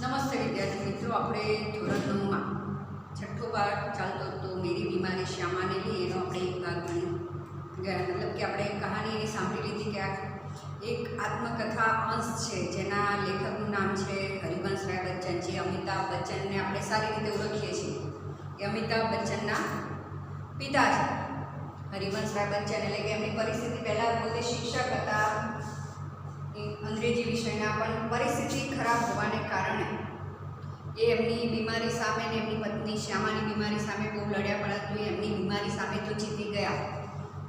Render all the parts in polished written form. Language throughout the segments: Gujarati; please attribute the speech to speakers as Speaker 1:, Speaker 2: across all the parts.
Speaker 1: નમસ્તે વિદ્યાર્થી મિત્રો, આપણે ધોરણ 9માં છઠ્ઠો પાઠ ચાલતો તો મેરી બીમારી શ્યામાને લી એનો આપણે એક ભાગ ભણ્યો. મતલબ કે આપણે કહાની સાંભળી લીધી કે આ એક આત્મકથા અંશ છે જેના લેખકનું નામ છે હરિવંશ રાય બચ્ચન, જે અમિતાભ બચ્ચનને આપણે સારી રીતે ઓળખીએ છીએ. એ અમિતાભ બચ્ચનના પિતા છે. હરિવંશ રાય બચ્ચન એટલે કે એમની પરિસ્થિતિ પહેલાં પોતે શિક્ષક હતા, અંગ્રેજી વિષયના, પણ પરિસ્થિતિ ખરાબ હોવાને કારણે એ એમની બીમારી સામે ને એમની પત્ની શ્યામાની બીમારી સામે બહુ લડ્યા, પરંતુ એમની બીમારી સામે તો જીતી ગયા,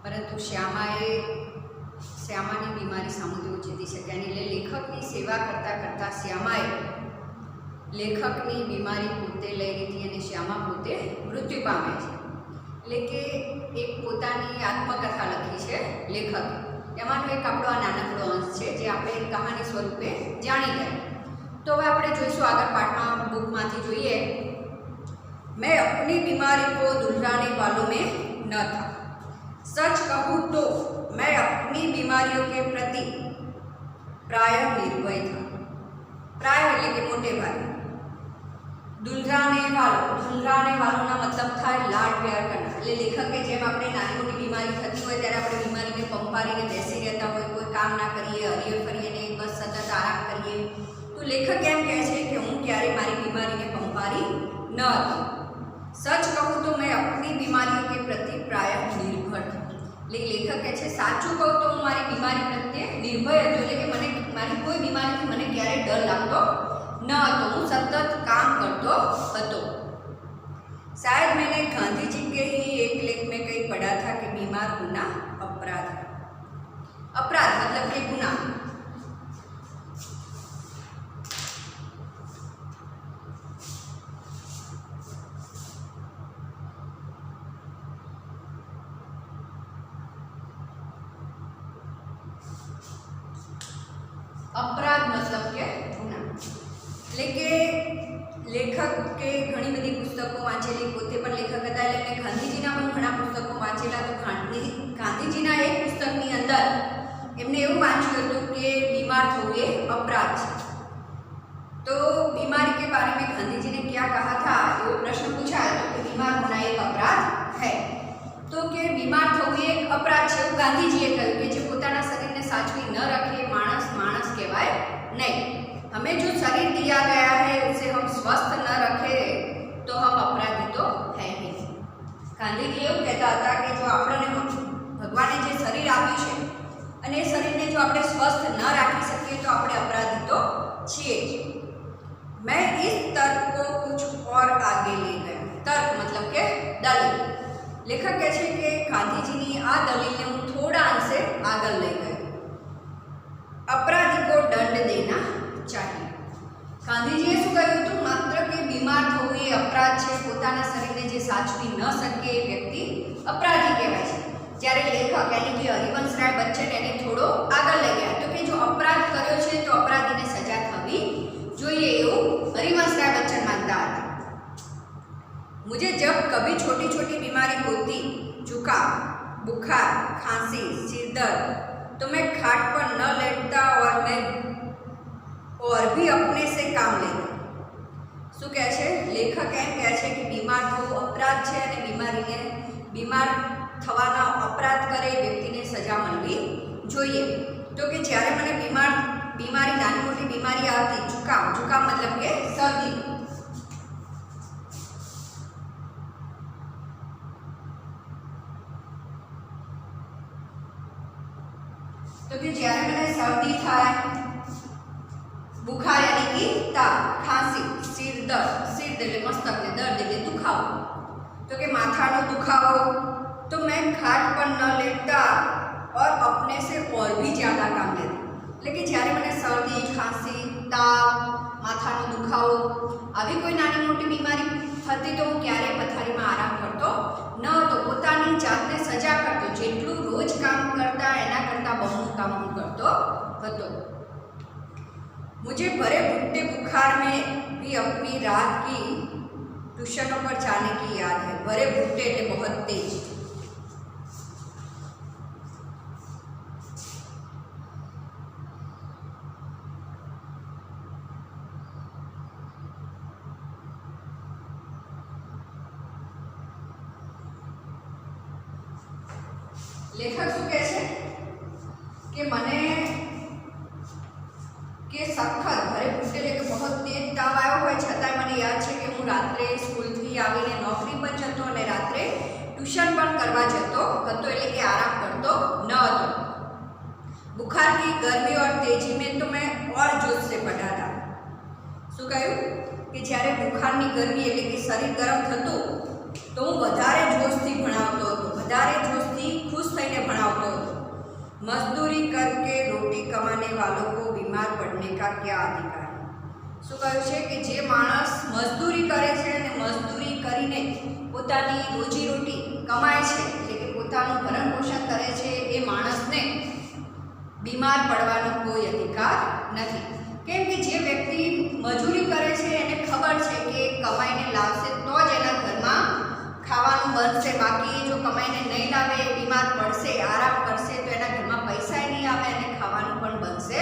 Speaker 1: પરંતુ શ્યામાની બીમારી સામે તો જીતી શક્યા નહીં. એટલે લેખકની સેવા કરતાં કરતાં શ્યામાએ લેખકની બીમારી પોતે લઈ લીધી અને શ્યામા પોતે મૃત્યુ પામે છે. એટલે કે એક પોતાની આત્મકથા લખી છે લેખકે. એમાંનો એક આપણો આ નાનકડો અંશ છે જે આપણે કહાની સ્વરૂપે જાણી ગયા. તો હવે આપણે જોઈશું આગળ પાઠમાં બુકમાંથી જોઈએ. મેં अपनी बीमारी को दुलराने वालों में न था. सच कहूँ तो मैं अपनी बीमारियों के प्रति प्रायः निर्भय था. प्रायः એટલે કે મોટે ભાગે. दुलराने वालोना मतलब था लाड प्यार करना. એટલે લેખકે જેમ આપણે નાની મોટી બીમારી થતી હોય ત્યારે આપણે બીમારીને પંપારીને બેસી રહેતા હોય, કોઈ કામ ના કરીએ, હરીએ ફરીએ ને બસ સતત આરામ કરીએ, તો લેખક એમ કહે છે કે હું ક્યારેય મારી બીમારીને પંપારી ન હતી. સચ કહું તો મેં अपनी बीमारियों के प्रति प्रायः निर्भर था. એટલે લેખક કહે છે સાચું કહું તો હું મારી બીમારી પ્રત્યે નિર્ભય હતો. એટલે કે મને મારી કોઈ બીમારીથી મને ક્યારેય ડર લાગતો ન હતો, હું સતત કામ करतो હતો. शायद मैंने गांधी जी के ही एक लेख में कहीं पढ़ा था कि बीमार होना अपराध है. अपराध मतलब कि गुनाह. अपराध मतलब के गुनाह. એટલે કે લેખક કે ઘણી બધી પુસ્તકો વાંચેલી, પોતે પણ લેખક હતા એટલે એમણે ગાંધીજીના પણ ઘણા પુસ્તકો વાંચેલા. તો ગાંધીજીના એક પુસ્તકની અંદર એમને એવું વાંચ્યું હતું કે बीमार થવું એ अपराध છે. तो बीमारी के बारे में गांधी जी ने क्या कहा था, वो प्रश्न पूछा है तो बीमार होना एक अपराध है. तो કે बीमार થવું એક अपराध છે એવું ગાંધીજીએ કહ્યું કે જે પોતાના શરીરને સાચવી ન રાખે માણસ કહેવાય નહીં. हमें जो शरीर दिया गया है उसे हम स्वस्थ न रखें तो हम अपराधी तो है ही. ગાંધીજી એવું કહેતા હતા કે જો આપણને ભગવાને જે શરીર આપ્યું છે અને એ શરીરને જો આપણે સ્વસ્થ ન રાખી શકીએ તો આપણે અપરાધી તો છીએ જ. मैं इस तर्क को कुछ और आगे ले गया. तर्क मतलब કે દલીલ. લેખક કહે છે કે ગાંધીજીની આ દલીલને હું થોડા અંશે આગળ લઈ ગયો. अपराधी को दंड देना चाहिए. ગાંધીજીએ શું કહ્યું હતું, માત્ર કે બીમાર થવું એ અપરાધ છે, પોતાના શરીરને જે સાચવી ન શકે એ વ્યક્તિ અપરાધી કહેવાય છે. જ્યારે લેખક એટલે કે હરિવંશ રાય બચ્ચન એને થોડો આગળ લઈ ગયા તો કે જો અપરાધ કર્યો છે તો અપરાધીને સજા થવી જોઈએ એવું હરિવંશ રાય બચ્ચન માનતા હતા. मुझे जब कभी छोटी छोटी बीमारी होती, जुकाम, बुखार, खांसी, सिर दर्द, तो मैं खाट पर न लेटता और भी अपने से काम लेता. શું કહે છે લેખક? એમ કહે છે કે બીમાર થવું અપરાધ છે અને બીમાર થવાના અપરાધ કરે વ્યક્તિને સજા મળવી જોઈએ. તો કે જ્યારે મને બીમારી નાની મોટી બીમારી આવતી, जुकाम मतलब કે શરદી, તો કે જ્યારે મને શરદી થાય, बुखार यानी कि ताप, खांसी, सिर दर्द એટલે મસ્તકને દર્દ એટલે દુખાવો, તો કે માથાનો દુખાવો, तो मैं खाट पर न लेटता और अपने से और भी ज़्यादा काम लेता. એટલે કે જ્યારે મને શરદી, ખાંસી, તાપ, માથાનો દુખાવો આવી કોઈ નાની મોટી બીમારી થતી તો હું ક્યારેય પથારીમાં આરામ કરતો ન હતો, પોતાની જાતને સજા કરતો. જેટલું રોજ કામ કરતા એના કરતાં બમણું કામ હું કરતો હતો. मुझे भरे भुट्टे बुखार में भी अपनी रात की ट्यूशनों पर जाने की याद है. भरे भुट्टे એટલે बहुत तेज. લેખક શું કહે છે કે મને કે સખત ભરે ફૂટેલે કે બહુ તેજ તાવ આવ્યો હોય છતાંય મને યાદ છે કે હું રાત્રે સ્કૂલથી આવીને નોકરી પર જતો અને રાત્રે ટ્યુશન પણ કરવા જતો હતો, એટલે કે આરામ કરતો ન હતો। बुखार की गर्मी और तेजी में तो मैं और जोश से पढ़ा था। શું કહ્યું કે જ્યારે બુખારની ગરમી એટલે કે શરીર ગરમ થતું તો હું વધારે જોશથી ભણાવતો હતો, વધારે જોશથી ખુશ થઈને ભણાવતો હતો। મજદૂરી કરકે રોટી કમાને વાलों को बीमार पड़ने का क्या अधिकार? શું કહ્યું છે કે જે માણસ મજદૂરી કરે છે અને મજદૂરી કરીને પોતાની રોજીરોટી કમાય છે એટલે કે પોતાનું ભરણ પોષણ કરે છે એ માણસને બીમાર પડવાનો કોઈ અધિકાર નથી। કેમ કે જે વ્યક્તિ મજૂરી કરે છે એને ખબર છે કે કમાઈને લાવશે તો જ એના ઘરમાં ખાવાનું બનશે, બાકી જો કમાઈને નહીં લાવે, બીમાર પડશે, આરામ કરશે તો એના ઘરમાં પૈસા નહીં આવે અને ખાવાનું પણ બનશે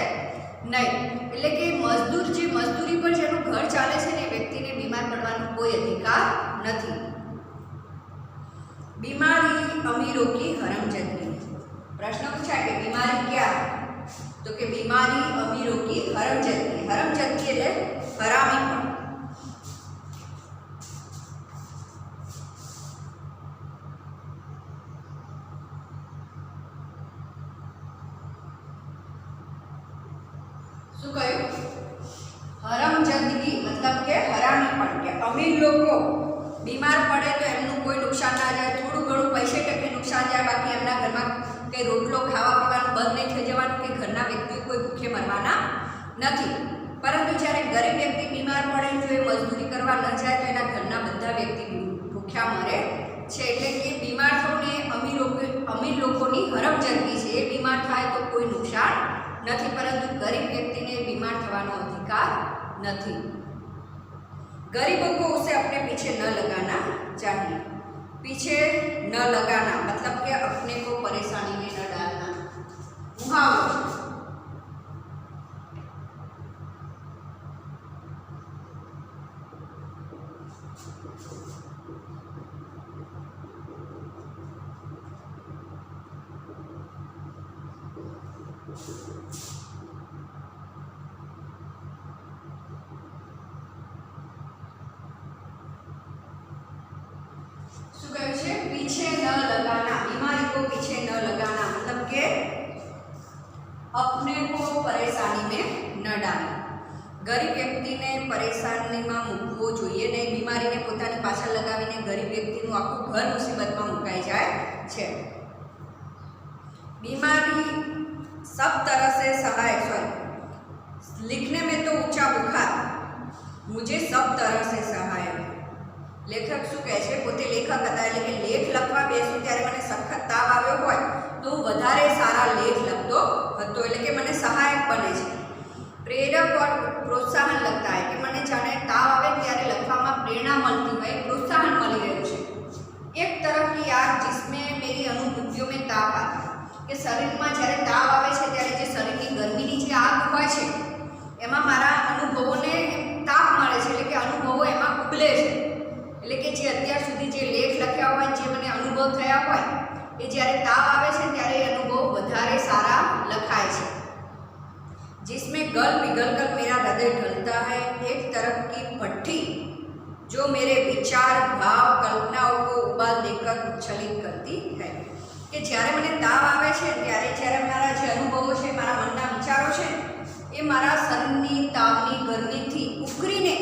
Speaker 1: નહીં। એટલે કે મજદૂર જે મજદૂરી પર જેનું ઘર ચાલે છે ને એ વ્યક્તિને બીમાર પડવાનો કોઈ અધિકાર નથી। बीमारी अमीरों की हरमजदगी। प्रश्न पूछा कि बीमारी क्या है, तो कि बीमारी अमीरों की हरमजदगी। हरमजदगी એટલે હરામીપણ। શું કહ્યું? હરમજદગી मतलब કે હરામીપણ, કે અમીર લોકો બીમાર પડે તો એમનું કોઈ નુકસાન ના જાય, થોડું ઘણું પૈસે ટકે નુકસાન જાય, બાકી એમના ઘરમાં કંઈ રોટલો ખાવા પીવાનું બંધ નહીં થઈ જવાનું, કે ઘરના વ્યક્તિઓ કોઈ ભૂખે મરવાના નથી। પરંતુ જ્યારે ગરીબ વ્યક્તિ બીમાર પડે, જો એ મજદૂરી કરવા ન જાય તો એના ઘરના બધા વ્યક્તિ ભૂખ્યા મરે છે। એટલે કે બીમાર થઈને અમીર લોકોની હરમજદગી છે, એ બીમાર થાય તો કોઈ નુકસાન નથી, પરંતુ ગરીબ વ્યક્તિને બીમાર થવાનો અધિકાર નથી। गरीबों को उसे अपने पीछे न लगाना चाहिए। पीछे न लगाना मतलब कि अपने को परेशानी में न डालना। मुहावरा। पीछे न लगाना, बीमारी को पीछे न लगाना मतलब के अपने को परेशानी में न डालना। गरीब व्यक्ति ने परेशानी में मूकवो जोईए नहीं, बीमारी ने पोतानी पाछळ लगावीने गरीब व्यक्ति नु आखुं घर मुसीबत में मुकाई जाए छे। बीमारी सब तरह से सहायक, लिखने में तो ऊंचा बुखार मुझे सब तरह से सहायक। લેખક શું કહે છે, પોતે લેખક હતા એટલે કે લેખ લખવા બેસું ત્યારે મને સખત તાવ આવ્યો હોય તો હું વધારે સારા લેખ લખતો હતો, એટલે કે મને સહાયક બને છે। પ્રેરક और પ્રોત્સાહન लगता है કે મને જાણે તાવ આવે ત્યારે લખવામાં પ્રેરણા મળતી હોય, પ્રોત્સાહન મળી રહ્યું છે। એક तरह की आग जिसमें मेरी अनुभूतियों में ताप आता, કે શરીરમાં જ્યારે તાવ આવે છે ત્યારે જે શરીરની ગરમીની જે આગ હોય છે એમાં મારા અનુભવોને તાપ મળે છે, એટલે કે અનુભવો એમાં ઉગલે છે। એટલે કે જે અત્યાર સુધી જે લેખ લખ્યા હોય, જે મને અનુભવ થયા હોય, એ જ્યારે તાવ આવે છે ત્યારે એ અનુભવ વધારે સારા લખાય છે। जिसमें गल पिघल कर मेरा हृदय ढलता है, एक तरफ की भट्टी जो मेरे विचार भाव कल्पनाओं को उबाल देकर उच्छलित करती है। કે જ્યારે મને તાવ આવે છે ત્યારે જ્યારે મારા જે અનુભવો છે, મારા મનના વિચારો છે, એ મારા શરીરની તાવની ગરમીથી ઉકળીને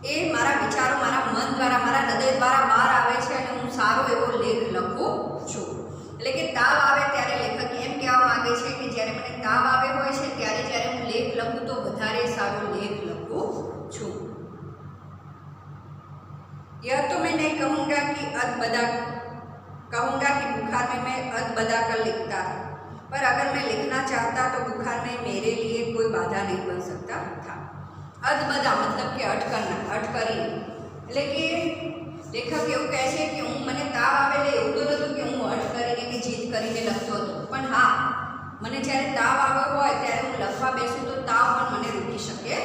Speaker 1: એ મારા વિચારો મારા મન દ્વારા, મારા હૃદય દ્વારા બહાર આવે છે અને હું સારો એવો લેખ લખું છું। એટલે કે તાવ આવે ત્યારે લેખક એમ કહેવા માંગે છે કે જ્યારે મને તાવ આવે હોય છે ત્યારે જ્યારે હું લેખ લખું તો વધારે સારો લેખ લખું છું। यह तो मैं नहीं कहूँगा कि बुखार में मैं अदबदा कर लिखता था, पर अगर मैं लिखना चाहता तो बुखार में मेरे लिए कोई बाधा नहीं बन सकता था। અદબદા મતલબ કે અટકરના, અટકરી, એટલે કે લેખક એવું કહે છે કે હું મને તાવ આવે એટલે એવું તો નહોતું કે હું અટ કરીને કે જીદ કરીને લખતો હતો, પણ હા મને જ્યારે તાવ આવ્યો હોય ત્યારે હું લખવા બેસું તો તાવ પણ મને રોકી શકે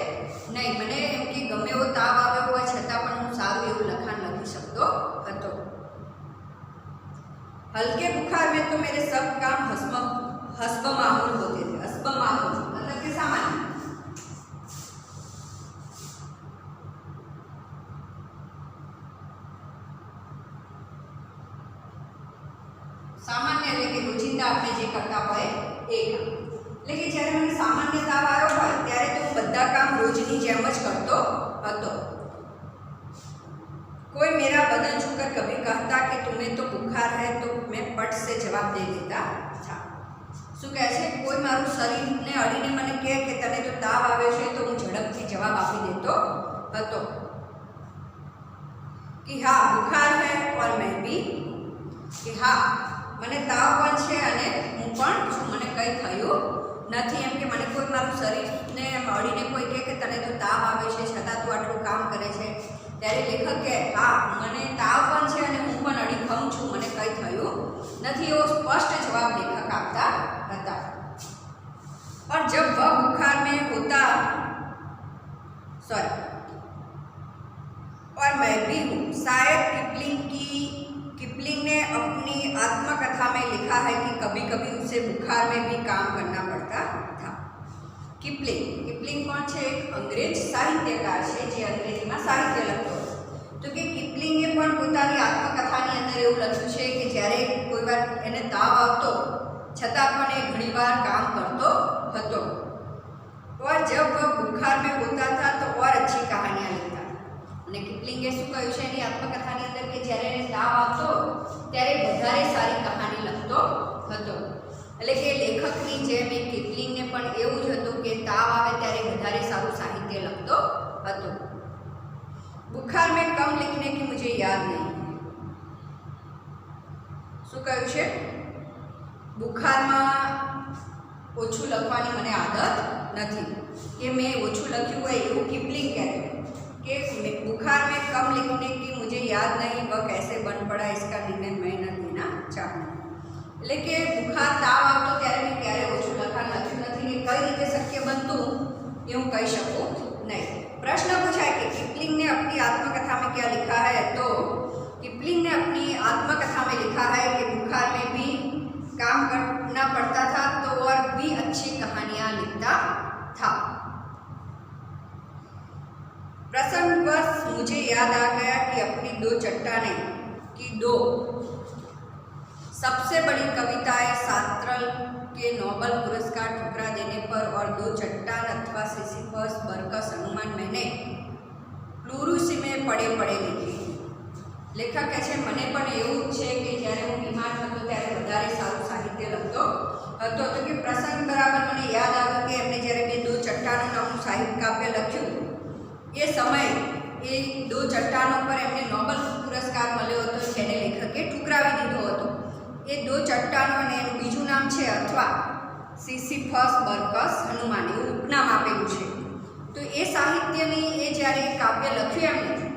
Speaker 1: નહીં। મને એમ કે ગમે એવો તાવ આવ્યો હોય છતાં પણ હું સારું એવું લખાણ લખી શકતો હતો। हल्के बुखार में तो मेरे सब काम हस्ब मामूल होते थे। हस्ब मामूल मतलब कि सामान्य। सामान्य એટલે કે રોજિંદા આપણે જે કરતા હોય એ કામ। એટલે કે જ્યારે મને સામાન્ય તાવ આવ્યો હોય ત્યારે તો હું બધા કામ રોજની જેમ જ કરતો હતો। कोई मेरा बदन छूकर कभी कहता कि तुम्हें तो बुखार है तो मैं पट से जवाब दे देता था। શું કહે છે? કોઈ મારું શરીરને અડીને મને કહે કે તને તો તાવ આવે છે તો હું ઝડપથી જવાબ આપી દેતો હતો कि हाँ बुखार है और मैं भी कि हाँ મને તાવ પણ છે અને હું પણ છું, મને કંઈ થયું નથી। એમ કે મને કોઈ મારું શરીરને અડીને કોઈ કહે કે તને તો તાવ આવે છે છતાં તું આટલું કામ કરે છે ત્યારે લેખક કહે हाँ મને તાવ પણ છે અને હું પણ અડીખમ છું, મને કંઈ થયું નથી એવો સ્પષ્ટ જવાબ લેખક આપતા હતા। और जब वह बुखार में होता और मैं भी हूँ। शायद किपलिंग ने अपनी आत्मकथा में लिखा है कि कभी कभी उसे बुखार में भी काम करना पड़ता था। किपलिंग कौन है? एक अंग्रेज साहित्यकार है जे अंग्रेजी में साहित्य लखतो। तो कि किपलिंगे पण पोतानी आत्मकथानी अंदर एवुं लख्युं छे कि ज्यारे कोई वार एने ताव आवतो छतां पण ए घणीवार काम करतो हतो। और जब वह बुखार में होता था तो और अच्छी कहानियां लिखता। અને કિપલિંગે શું કહ્યું છે એની આત્મકથાની અંદર કે જ્યારે એને તાવ આવતો ત્યારે વધારે સારી કહાની લખતો હતો। એટલે કે લેખકની જેમ એ કિપલિંગને પણ એવું જ હતું કે તાવ આવે ત્યારે વધારે સારું સાહિત્ય લખતો હતો। बुखार में कम लिखने की मुझे याद नहीं है। શું કહ્યું છે? બુખારમાં ઓછું લખવાની મને આદત નથી કે મેં ઓછું લખ્યું હોય એવું કિપલિંગ કહેતો कि बुखार में कम लिखने की मुझे याद नहीं, वह कैसे बन पड़ा इसका निर्णय मैं न देना चाहूँ। એટલે કે બુખાર તાવ આવતો ત્યારે મેં ક્યારે ઓછું લખાણ લખ્યું નથી કે કઈ રીતે શક્ય બનતું એ હું કહી શકું નહીં। प्रश्न पूछा है कि किपलिंग ने अपनी आत्मकथा में क्या लिखा है? तो किपलिंग ने अपनी आत्मकथा में लिखा है कि बुखार में भी काम करना पड़ता था तो और भी अच्छी कहानियाँ लिखता था। प्रसंगवश मुझे याद आ गया कि अपनी दो चट्टानें की दो सबसे बड़ी कविताएं सार्त्रल के नोबेल पुरस्कार ठुकरा देने पर और दो चट्टान अथवा सिसिफस बरकस अनुमान मैंने प्लूरूसी में पड़े पड़े लिखी। लेखक કહે છે મને પણ એવું જ છે કે જ્યારે હું બીમાર હતો ત્યારે વધારે સારું સાહિત્ય લખતો હતો। તો કે પ્રસંગ બરાબર મને યાદ આવ્યું કે એમને જ્યારે બે દો ચટ્ટાનો નામનું સાહિત્ય કાવ્ય લખ્યું એ સમય એ દો ચટ્ટાનો પર એમને નોબેલ પુરસ્કાર મળ્યો હતો જેને લેખકે ઠુકરાવી દીધો હતો। એ દો ચટ્ટાનો અને એનું બીજું નામ છે અથવા સિસિફસ બરકસ હનુમાન એવું ઉપનામ આપેલું છે। તો એ સાહિત્યની એ જ્યારે કાવ્ય લખ્યું એમને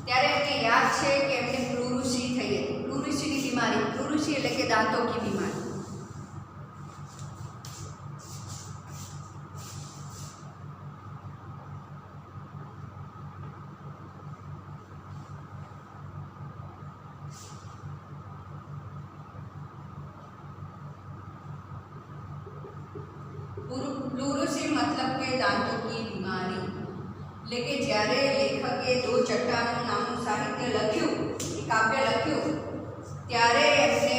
Speaker 1: ત્યારે એમને યાદ છે કે એમને પ્લુરુસી થઈ હતી। પ્લુરુસીની બીમારી, પ્લુરુસી એટલે કે દાંતો કી બીમારી। प्लूरूसी मतलब के दांतों की बीमारी। એટલે કે જ્યારે લેખકે દો ચટ્ટાનો નામનું સાહિત્ય લખ્યું, કાવ્ય લખ્યું ત્યારે એમને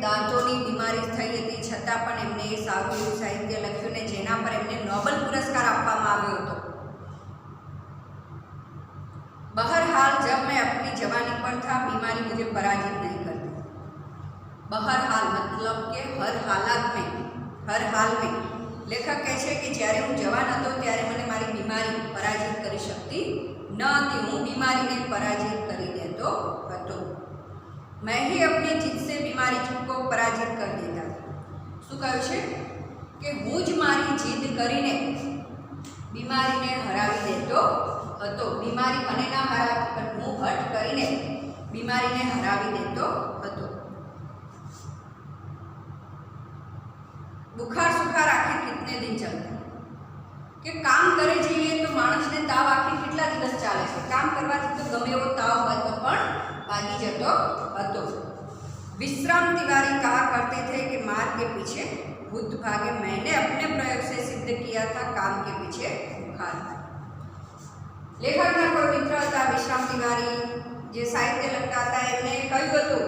Speaker 1: દાંતોની બીમારી થઈ હતી છતાં પણ એમને એ સારું એવું સાહિત્ય લખ્યું ને જેના પર એમને નોબેલ પુરસ્કાર આપવામાં આવ્યો હતો। बहरहाल जब मैं अपनी जवानी पर था बीमारी मुझे पराजित नहीं करती। बहरहाल मतलब के हर हालात में, हर हाल में। लेखक કહે છે કે જ્યારે હું જવાન હતો ત્યારે મને મારી બીમારી પરાજિત કરી શકતી ન હતી। હું બીમારીને પરાજિત કરી દેતો હતો। मैं ही अपनी जिद से बीमारी को पराजित कर देता था। શું કહ્યું છે કે હું જ મારી જીદ કરીને બીમારીને હરાવી દેતો હતો। બીમારી મને ના હરાવી પણ હું હઠ કરીને બીમારીને હરાવી દેતો હતો। बुखार सुखार आखिर कितने दिन चलता કે કામ કરે જઈએ તો માણસને તાવ આખી કેટલા દિવસ ચાલે છે? કામ કરવાથી તો ગમે એવો તાવ હોય તો પણ ભાગી જતો હતો। विश्राम तिवारी कहा करते थे कि मार के पीछे भूत भागे, मैंने अपने प्रयोग से सिद्ध किया था काम के पीछे बुखार भागे। लेखकना कोई मित्र હતા વિશ્રામ तिवारी જે સાહિત્ય લખતા હતા, એમને કહ્યું હતું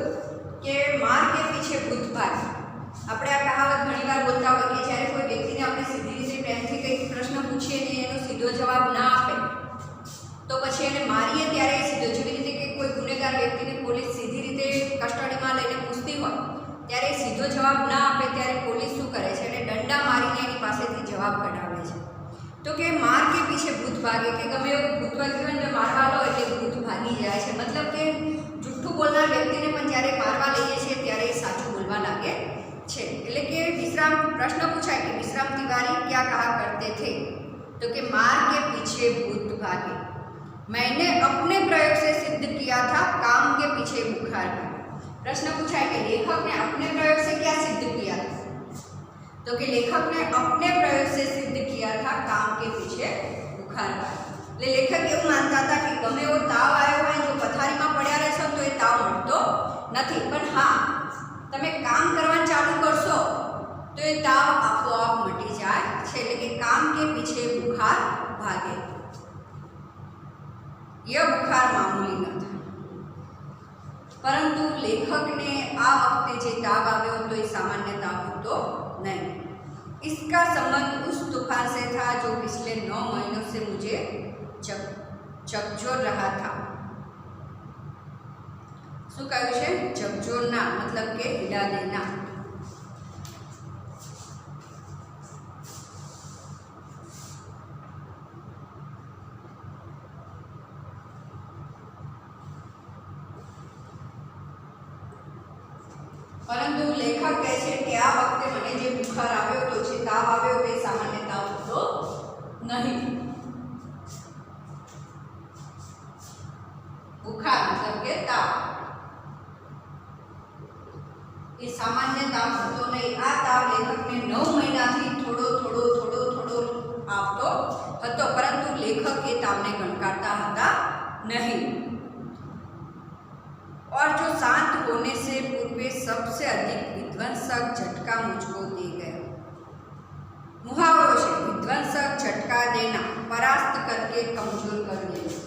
Speaker 1: કે માર કે પીછે ભૂત ભાગે। આપણે આ કહાવત ઘણીવાર બોલતા હોય કે જ્યારે કોઈ વ્યક્તિને આપણે સીધી રીતે પ્રેમથી કંઈક પ્રશ્ન પૂછીએ ને એનો સીધો જવાબ ના આપે તો પછી એને મારીએ ત્યારે સીધો, જેવી રીતે કે કોઈ ગુનેગાર વ્યક્તિને પોલીસ સીધી રીતે કસ્ટડીમાં લઈને પૂછતી હોય ત્યારે સીધો જવાબ ના આપે ત્યારે પોલીસ શું કરે છે, એને દંડા મારીને એની પાસેથી જવાબ કઢાવે છે। તો કે માર કે પીછે ભૂત ભાગે, કે ગમે એવું ભૂત ભાગ્યું ને મારવા લો એટલે ભૂત ભાગી જાય છે। મતલબ કે જૂઠું બોલનાર વ્યક્તિને પણ જ્યારે મારવા લઈએ છીએ ત્યારે એ સાચું બોલવા લાગે છે। એટલે કે વિશ્રામ પ્રશ્ન પૂછાય કે વિશ્રામ तिवारी क्या कहा करते थे, तो कि मार के पीछे भूत भागे, मैंने अपने प्रयोग से सिद्ध किया था काम के पीछे बुखार भागे। प्रश्न पूछा है कि लेखक ने अपने प्रयोग से क्या सिद्ध किया था, तो कि लेखक ने अपने प्रयोग से सिद्ध किया था काम के पीछे बुखार भागे। लेखक એવું માનતા હતા કે ગમે એવો તાવ આવ્યો હોય, જો પથારીમાં પડ્યા રહેશો તો એ તાવ મટતો નથી, પણ હા તમે કામ કરવાનું ચાલુ કરશો તો એ તાવ આપોઆપ મટી જાય છે। એટલે કે કામ के पीछे बुखार भागे, यह बुखार मामूली न था। परंतु लेखक ने आ वक्ते जे ताव आव्यो तो ये सामान्य ताव होतो नहीं। इसका संबंध उस तूफान से था जो पिछले 9 महीनों से मुझे झकझोर रहा था। શું કહ્યું છે? ઝકઝોરના मतलब કે હિલા દેના। પરંતુ લેખક કહે છે કે આ વખતે મને જે બુખાર આવ્યો હતો, જે તાવ આવ્યો તે સામાન્ય તાવ હતો નહીં। बुखार मतलब के ताव, ये सामान्य ताव होतो नहीं। आ ताव लेखक ने 9 महीनाथी थोड़ो थोड़ो थोड़ो थोड़ो आवतो हतो, परंतु लेखक ये तावने गणकारता हता नहीं। और जो शांत होने से पूर्वे सबसे अधिक विध्वंसक झटका मुझको दे गया। मुहावरो से विध्वंसक झटका देना, परास्त करके कमजोर कर देना।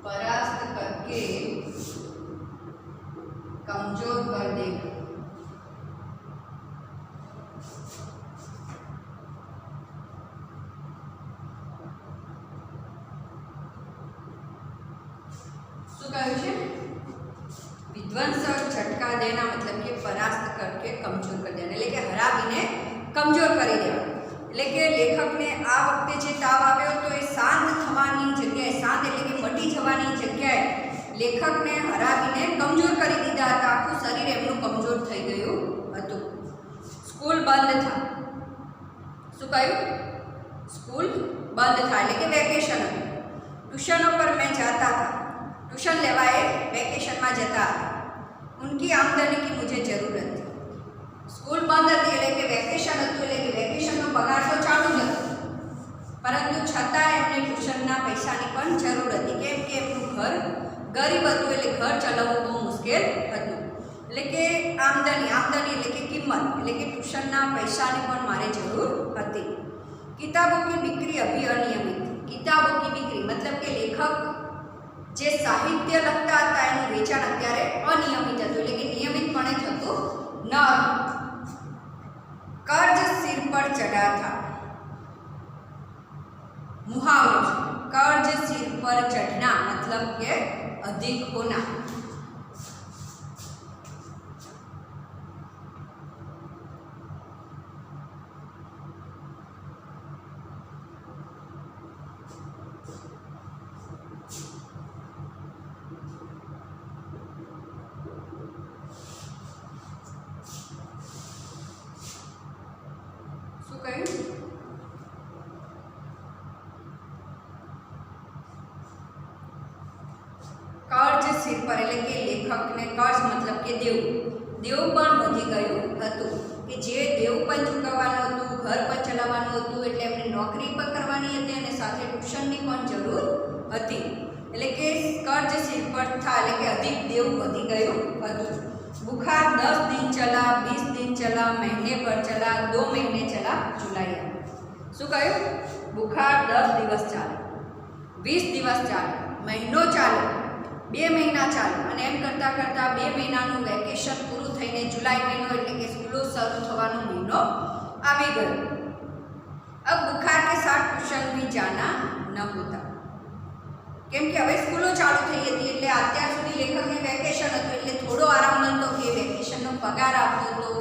Speaker 1: परास्त करके कमजोर कर देगा। विध्वंसक झटका देना मतलब कि परास्त करके कमजोर कर देना, એટલે કે હરાવીને કમજોર કરી દેવા। એટલે કે લેખકને આ વખતે જે તાવ આવ્યો તો એ શાંત થવાની જગ્યાએ, શાંત એટલે કે મટી જવાની જગ્યાએ લેખકને હરાવીને કમજોર કરી દીધા હતા। આખું શરીર એમનું કમજોર થઈ ગયું હતું। સ્કૂલ બંધ था, શું કહ્યું? સ્કૂલ બંધ था એટલે કે વેકેશન હતું। ટ્યુશનો પર મેં જાતા था, ट्यूशन लेवाए वेकेशन में जता था। उनकी आमदनी की मुझे जरूरत थी। स्कूल बंद थी એટલે કે વેકેશન હતું, એટલે કે વેકેશનનો પગાર તો ચાલુ જ હતો, પરંતુ છતાં એમને ટ્યુશનના પૈસાની પણ જરૂર હતી, કેમ કે એમનું ઘર ગરીબ હતું, એટલે ઘર ચલાવવું બહુ મુશ્કેલ હતું। એટલે કે આમદની એટલે કે કિંમત, એટલે કે ટ્યુશનના પૈસાની પણ મારે જરૂર હતી। કિતાબો की बिक्री अभी अनियमित थी। किताबों की बिक्री मतलब કે લેખક જે સાહિત્ય લખતા હતા એનું વેચાણ અત્યારે અનિયમિત હતું, એટલે કે નિયમિતપણે થતું ન હતું। कर्ज सिर पर चढ़ा था। मुहावरो, कर्ज सिर पर चढ़ना मतलब के अधिक होना। कर्ज सिर पर એટલે કે લેખકને કર્જ मतलब કે દેવું, દેવું પણ વધી ગયું હતું કે જે દેવું પણ ચૂકવવાનું હતું, ઘર પણ ચલાવવાનું હતું, એટલે એમને નોકરી પણ કરવાની હતી અને સાથે ટ્યુશનની પણ જરૂર હતી. એટલે કે કર્જ સિર પર था, એટલે કે અધિક દેવું વધી ગયું હતું. बुखार 10 दिन चला, 20 दिन चला, महीने भर चला, 2 महीने चला, जुलाई आया. શું કહ્યું? બુખાર 10 દિવસ ચાલે, 20 દિવસ ચાલે, મહિનો ચાલે, 2 મહિના ચાલે અને એમ કરતાં કરતાં 2 મહિનાનું વેકેશન પૂરું થઈને જુલાઈ મહિનો એટલે કે સ્કૂલો શરૂ થવાનો મહિનો આવી ગયો. अब बुखार के साथ ट्यूशन भी जाना न होता, કેમ કે હવે સ્કૂલો ચાલુ થઈ હતી એટલે અત્યાર સુધી લેખકને વેકેશન હતું એટલે થોડો આરામ મળતો કે વેકેશનનો પગાર આવતો હતો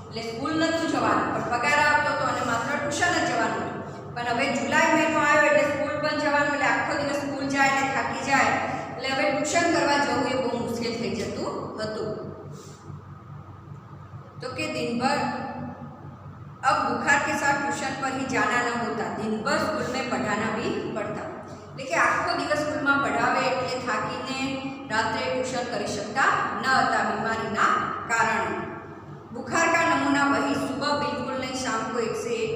Speaker 1: એટલે સ્કૂલ નહોતું જવાનું પણ પગાર આવતો હતો અને માત્ર ટ્યુશન જ જવાનું હતું. પણ હવે જુલાઈ મહિનો આવ્યો એટલે સ્કૂલ પણ જવાનું એટલે આખો દિવસ સ્કૂલ જાય એટલે થાકી જાય એટલે હવે ટ્યુશન કરવા જવું એ બહુ મુશ્કેલ થઈ જતું હતું. તો કે દિનભર अब बुखार के साथ ट्यूशन पर ही जाना न होता, दिन भर स्कूल में पढ़ाना भी पड़ता. એટલે કે આખો દિવસ સ્કૂલમાં પઢાવે એટલે થાકીને રાત્રે ટ્યુશન કરી શકતા ન હતા બીમારીના કારણે. बुखार का नमूना वही, सुबह बिल्कुल नहीं, शाम को 101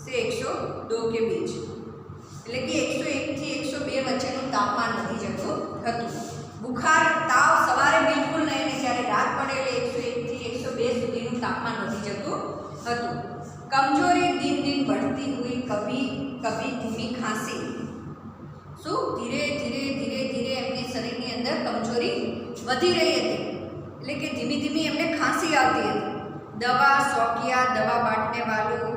Speaker 1: से 102 के बीच, એટલે કે 101 થી 102 વચ્ચેનું તાપમાન વધી જતું હતું. બુખાર તાવ સવારે બિલકુલ નહીં અને જ્યારે રાત પડે એટલે 101 થી 102 સુધીનું તાપમાન વધી જતું હતું. कमजोरी दिन दिन बढ़ती हुई, कभी कभी धीमी खांसी. શું ધીરે ધીરે ધીરે ધીરે એમની શરીરની અંદર કમજોરી વધી રહી હતી એટલે કે ધીમી ધીમી એમને ખાંસી આવતી હતી. દવા शौकिया, दवा बांटने वालों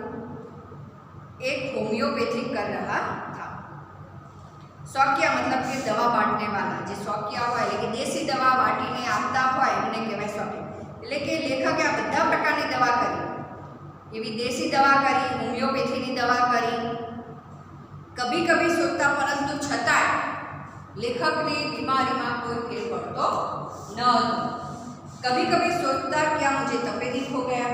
Speaker 1: एक होम्योपैथिक कर रहा था. शौकिया मतलब કે દવા બાંટને વાળા, જે શોકિયા હોય એટલે કે દેશી દવા બાંટીને આપતા હોય એમને કહેવાય શોકિયા. એટલે કે લેખકે આ બધા પ્રકારની દવા કરી, એવી દેશી દવા કરી, હોમિયોપેથીની દવા કરી, કભી કભી સોચતા પરંતુ છતાંય લેખકની બીમારીમાં કોઈ ફેર પડતો ન હતો. કભી કભી સોચતા क्या मुझे तपेदिक हो गया,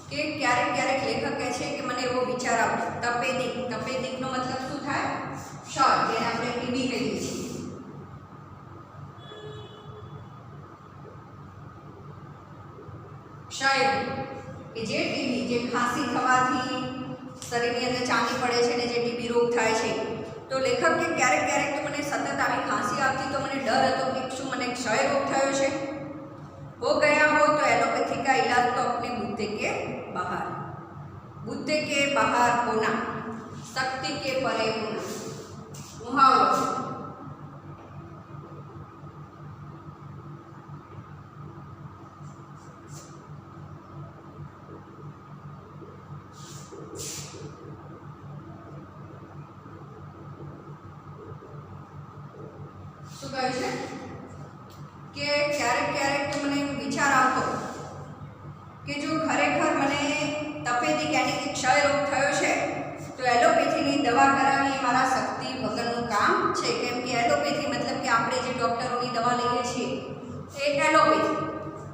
Speaker 1: કે ક્યારેક ક્યારેક લેખક કહે છે કે મને એવો વિચાર આવતો. તપેદિક, તપેદિકનો મતલબ શું થાય? ક્ષય, જેને આપણે ટીબી કહીએ છીએ. ક્ષય કે જે ટીબી, જે ખાંસી થવાથી શરીરની અંદર ચાંદી પડે છે ને જે ટીબી રોગ થાય છે. તો લેખક કે ક્યારેક ક્યારેક તો મને સતત આવી ખાંસી આવતી તો મને ડર હતો કે શું મને ક્ષય રોગ થયો છે. हो गया हो तो एलोपैथी का इलाज तो अपने बुद्धि के बाहर, बुद्धि के बाहर होना, शक्ति के परे होना. मुहावरो. શું કહે છે કે ક્યારેક ક્યારેક તો મને વિચાર આવતો કે જો ખરેખર મને તપેદિક યાની કે ક્ષય રોગ થયો છે તો એલોપેથીની દવા કરાવવી મારા શક્તિ વગરનું કામ છે. કેમ કે એલોપેથી મતલબ કે આપણે જે ડૉક્ટરોની દવા લઈએ છીએ એ એલોપેથી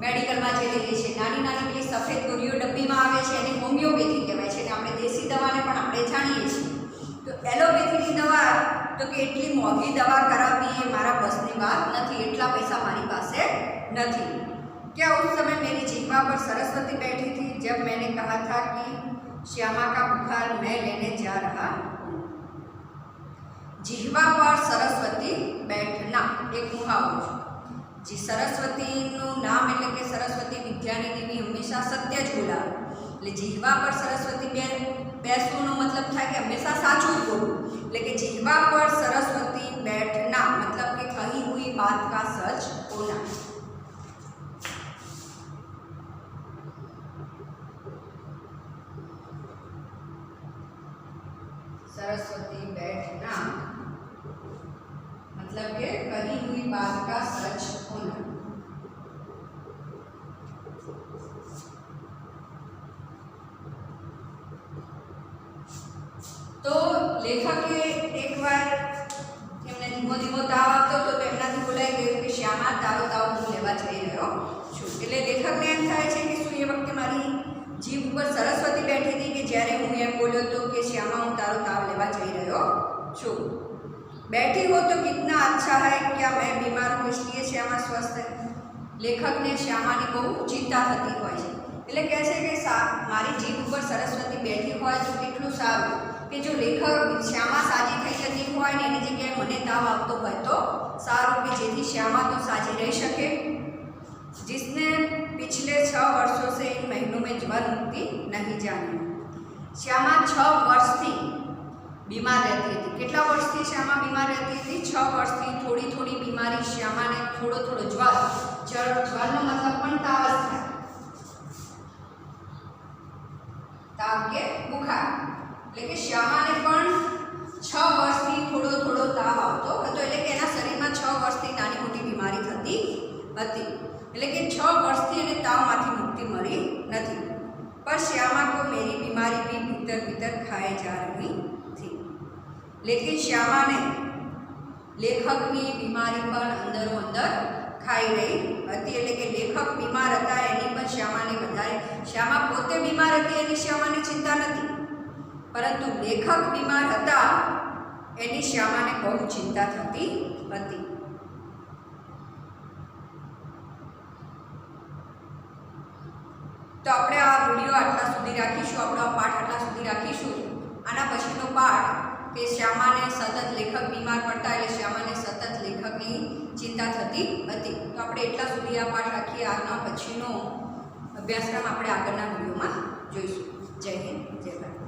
Speaker 1: મેડિકલમાં જે લઈએ છીએ, નાની નાની પેલી સફેદ ગોળીઓ ડબ્બીમાં આવે છે એને હોમિયોપેથી કહેવાય છે અને આપણે દેશી દવાને પણ આપણે જાણીએ છીએ. તો એલોપેથીની દવા તો કે એટલી મોંઘી દવા કરાવવી એ મારા બસની વાત નથી, એટલા પૈસા મારી પાસે નથી. क्या उस समय मेरी जीह्वा पर सरस्वती बैठी थी जब मैंने कहा था कि श्यामा का बुखार मैं लेने जा रहा हूँ. જીહવા પર સરસ્વતી બેઠના એક મુહાવરો છે. જે સરસ્વતીનું નામ એટલે કે સરસ્વતી વિદ્યાની દેવી હંમેશા સત્ય જ બોલાવે. એટલે જીહવા પર સરસ્વતી બેસવુંનો મતલબ થાય કે હંમેશા સાચું જ બોલવું. એટલે કે જીહવા પર સરસ્વતી बैठना मतलब कि कही हुई बात का सच होना. सरस्वती बैठना मतलब कि कही हुई बात का सच होना. તો લેખકે એકવાર એમને ધીમો ધીમો તાવ આવતો હતો તો એમનાથી બોલાઈ ગયું કે શ્યામા તારો તાવ હું લેવા જઈ રહ્યો છું. એટલે લેખકને એમ થાય છે કે શું એ વખતે મારી જીભ ઉપર સરસ્વતી બેઠી હતી કે જ્યારે હું એમ બોલ્યો હતો કે શ્યામા હું તારો તાવ લેવા જઈ રહ્યો છું. बैठी हो तो कितना अच्छा है, क्या मैं बीमार हूँ इसलिए श्यामा स्वस्थ है. લેખકને શ્યામાની બહુ ચિંતા થતી હોય છે. એટલે કહે છે કે મારી જીભ ઉપર સરસ્વતી બેઠી હોય તો કેટલું સારું કે જો લેખક શ્યામા સાજી થઈ જતી હોય ને એની જગ્યાએ મને તાવ આવતો હોય તો સારું, કે જેથી શ્યામા તો સાજી રહી શકે. जिसने पिछले 6 वर्षों से इन महीनों में ज्वर मुक्ति नहीं जानी. श्यामा 6 वर्षથી बीमार रहती थी. કેટલા વર્ષથી શ્યામા બીમાર રહેતી હતી? 6 વર્ષથી થોડી થોડી બીમારી શ્યામાને થોડો થોડો જ્વરનો મતલબ પણ તાવ જ થાય, તાવ કે બુખાર. એટલે કે શ્યામાને પણ 6 વર્ષથી થોડો થોડો તાવ આવતો હતો. એટલે કે એના શરીરમાં 6 વર્ષથી નાની મોટી બીમારી થતી હતી. એટલે કે 6 વર્ષથી એને તાવમાંથી મુક્તિ મળી નથી. पर श्यामा को मेरी बीमारी भी भीतर भीतर खाए जा रही थी. लेकिन श्यामा ने લેખકની બીમારી પણ અંદરો અંદર ખાઈ રહી હતી. એટલે કે લેખક બીમાર હતા એની પણ શ્યામાને વધારે, શ્યામા પોતે બીમાર હતી એની શ્યામાને ચિંતા નથી, પરંતુ લેખક બીમાર હતા એની શ્યામાને બહુ ચિંતા થતી હતી. તો આપણે આ વિડીયો આટલા સુધી રાખીશું, આપણો આ પાઠ આટલા સુધી રાખીશું. આના પછીનો પાઠ કે શ્યામાને સતત લેખક બીમાર પડતા એટલે શ્યામાને સતત લેખકની ચિંતા થતી હતી. તો આપણે એટલા સુધી આ પાઠ રાખીએ. આના પછીનો અભ્યાસક્રમ આપણે આગળના વિડીયોમાં જોઈશું. જય હિન્દ, જય ભારત.